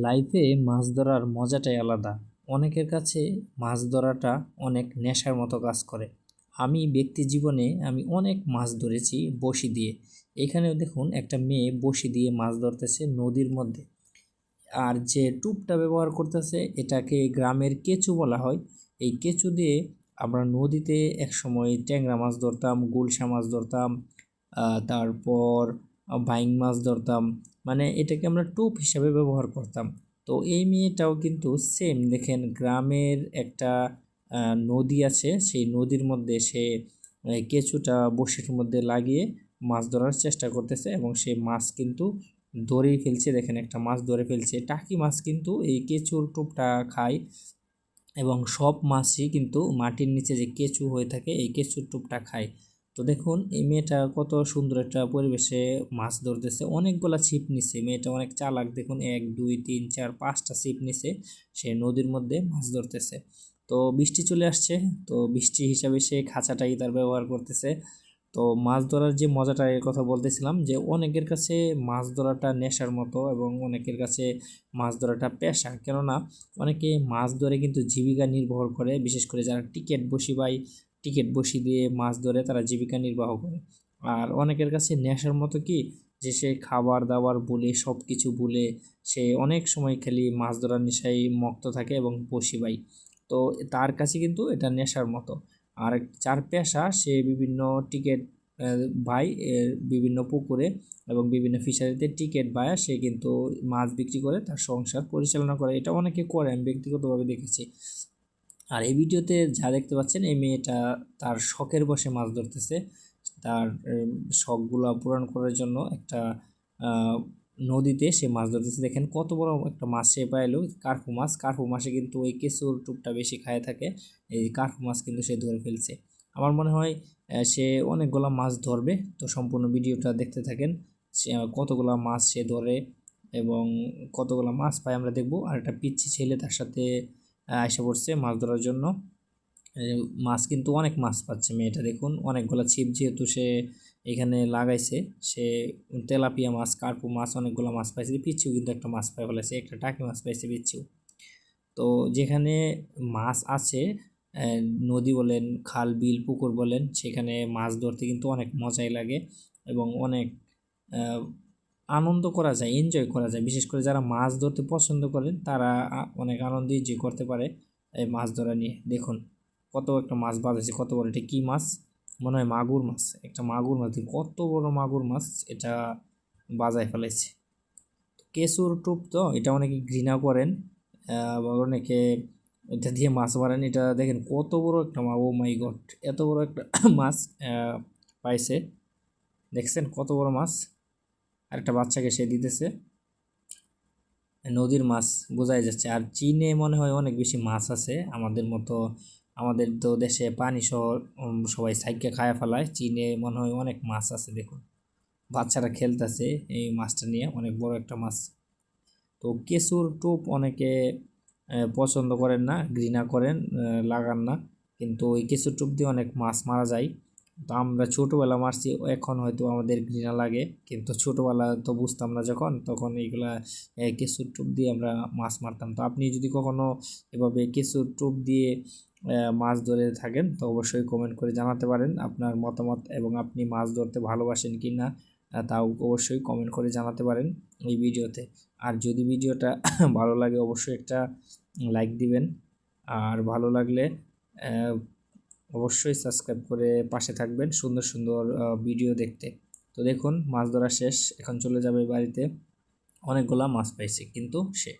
লাইফে মাছ ধরার মজাটাই আলাদা। অনেকের কাছে মাছ ধরাটা অনেক নেশার মতো কাজ করে। আমি ব্যক্তি জীবনে অনেক মাছ ধরেছি বঁড়শি দিয়ে। এখানেও দেখুন একটা মেয়ে বঁড়শি দিয়ে মাছ ধরতেছে নদীর মধ্যে। আর যে টোপটা ব্যবহার করতেছে এটাকে গ্রামের কেঁচু বলা হয়। এই কেঁচু দিয়ে আমরা নদীতে একসময় ট্যাংরা মাছ ধরতাম, গুলশা মাছ ধরতাম, তারপর বাইং মাছ ধরতাম। মানে এটাকে আমরা টোপ হিসাবে ব্যবহার করতাম। তো এই মেয়েটাও কিন্তু সেম দেখেন গ্রামের একটা নদী আছে, সেই নদীর মধ্যে সে কেঁচুটা বড়শির মধ্যে লাগিয়ে মাছ ধরার চেষ্টা করতেছে এবং সে মাছ কিন্তু ধরেই ফেলছে। দেখেন একটা মাছ ধরে ফেলছে। টাকি মাছ কিন্তু এই কেঁচুর টোপটা খায় এবং সব মাছই কিন্তু মাটির নিচে যে কেঁচু হয়ে থাকে এই কেঁচুর টোপটা খায়। তো দেখুন এই মেয়েটা কত সুন্দর একটা পরিবেশে মাছ ধরতেছে। অনেকগুলা ছিপ নিছে, মেয়েটা অনেক চালাক। দেখুন 1 2 3 4 5টা ছিপ নিছে, সে নদীর মধ্যে মাছ ধরতেছে। তো বৃষ্টি চলে আসছে, তো বৃষ্টি হিসাবে সে খাঁচাটাই তার ব্যবহার করতেছে। তো মাছ ধরার যে মজাটা এর কথা বলতেছিলাম, যে অনেকের কাছে মাছ ধরাটা নেশার মতো এবং অনেকের কাছে মাছ ধরাটা পেশা। কেননা অনেকে মাছ ধরে কিন্তু জীবিকা নির্বাহ করে, বিশেষ করে যারা টিকিট বসি দিয়ে মাছ ধরে তারা জীবিকা নির্বাহ করে। আর অনেকের কাছে নেশার মতো কি, যে সে খাবার দাবার ভুলে সব কিছু ভুলে সে অনেক সময় খালি মাছ ধরার নেশায় মত্ত থাকে এবং বসি বাই। তো তার কাছে কিন্তু এটা নেশার মতো। আর যার পেশা সে বিভিন্ন টিকিট বায় বিভিন্ন পুকুরে এবং বিভিন্ন ফিশারিতে টিকিট বায় সে কিন্তু মাছ বিক্রি করে তার সংসার পরিচালনা করে। এটা অনেকে করে, আমি ব্যক্তিগতভাবে দেখেছি। আর এই ভিডিওতে যা দেখতে পাচ্ছেন এই মেয়েটা তার শখের বসে মাছ ধরতেছে। তার শখগুলো পূরণ করার জন্য একটা নদীতে সে মাছ ধরতেছে। দেখেন কত বড় একটা মাছ সে পাইলো, কার্পু মাছ। কার্পু মাছে কিন্তু ওই কেঁচুর টুপটা বেশি খায় থাকে। এই কার্পু মাছ কিন্তু সে ধরে ফেলছে। আমার মনে হয় সে অনেকগুলা মাছ ধরবে। তো সম্পূর্ণ ভিডিওটা দেখতে থাকেন, সে কতগুলা মাছ সে ধরে এবং কতগুলা মাছ পায় আমরা দেখব। আর একটা পিচ্ছি ছেলে তার সাথে এসে পড়ছে মাছ ধরার জন্য। মাছ কিন্তু অনেক মাছ পাচ্ছে মেয়েটা। দেখুন অনেকগুলো ছিপ যেহেতু সে এখানে লাগাইছে, সে তেলাপিয়া মাছ, কার্পু মাছ অনেকগুলো মাছ পাইছে। পিচ্ছিও কিন্তু একটা মাছ পাই ফেলেছে, একটা টাকি মাছ পাইছে পিচ্ছিও। তো যেখানে মাছ আছে, নদী বলেন, খাল বিল পুকুর বলেন, সেখানে মাছ ধরতে কিন্তু অনেক মজাই লাগে এবং অনেক আনন্দ করা যায়, এনজয় করা যায়। বিশেষ করে যারা মাছ ধরতে পছন্দ করেন তারা অনেক আনন্দ এনজয় করতে পারে এই মাছ ধরা নিয়ে। দেখুন কত একটা মাছ বাঁধেছে, কত বড়, এটা কি মাছ? মনে হয় মাগুর মাছ। একটা মাগুর মাছ, কত বড় মাগুর মাছ, এটা বাজায় ফেলেছে। কেঁচুর টোপ তো এটা অনেকে ঘৃণা করেন, আবার অনেকে এটা দিয়ে মাছ মারেন। এটা দেখেন কত বড় একটা মাছ, ও মাই গড, এত বড় একটা মাছ পাইছে। দেখছেন কত বড় মাছ? আর একটা বাচ্চাকে সে দিতেছে। নদীর মাছ বোঝাই যাচ্ছে। আর চীনে মনে হয় অনেক বেশি মাছ আছে আমাদের মতো। আমাদের তো দেশে পানি সহ সবাই সাইকে খায়া ফেলায়, চীনে মনে হয় অনেক মাছ আছে। দেখুন বাচ্চারা খেলতেছে এই মাছটা নিয়ে, অনেক বড় একটা মাছ। তো কেঁচুর টোপ অনেকে পছন্দ করেন না, ঘৃণা করেন, লাগান না। কিন্তু ওই কেঁচুর টোপ দিয়ে অনেক মাছ মারা যায়। তো আমরা ছোটোবেলা মারছি, এখন হয়তো আমাদের ঘৃণা লাগে, কিন্তু ছোটোবেলা তো বুঝতাম না যখন, তখন এইগুলা কেঁচুর টোপ দিয়ে আমরা মাছ মারতাম। তো আপনি যদি কখনো এভাবে কেঁচুর টোপ দিয়ে মাছ ধরে থাকেন তো অবশ্যই কমেন্ট করে জানাতে পারেন আপনার মতামত, এবং আপনি মাছ ধরতে ভালোবাসেন কি না তাও অবশ্যই কমেন্ট করে জানাতে পারেন এই ভিডিওতে। আর যদি ভিডিওটা ভালো লাগে অবশ্যই একটা লাইক দিবেন। আর ভালো লাগলে অবশ্যই সাবস্ক্রাইব করে পাশে থাকবেন সুন্দর সুন্দর ভিডিও দেখতে। তো দেখুন মাছ ধরা শেষ, এখন চলে যাবে বাড়িতে। অনেকগুলা মাছ পাইছে কিন্তু সে।